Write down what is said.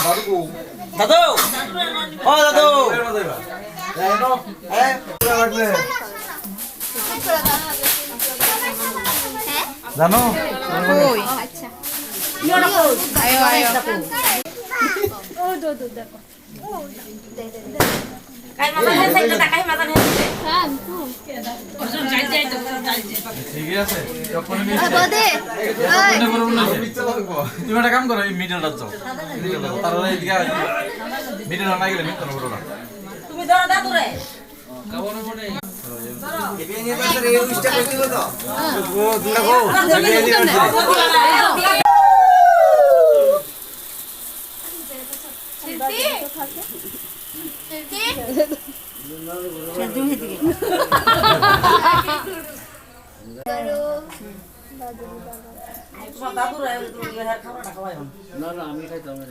দাদু ও দাদু জানো কই আচ্ছা আয়ো আয়ো ও দো দো দেখো কাই মাথা হে সাইডটা কাই মাথা হে হ্যাঁ ওজন যাই যাই তো যাই ঠিক আছে যখন আমি বদে তুমি একটা কাম করো এই মিডলটা যাও মিডলটা তারপরে এদিকে মিডল না গেলে মিডল করো না তুমি ধরো দাদু রে দাদু রে খাওয়াটা খাওয়াই না না আমি খাইতাম না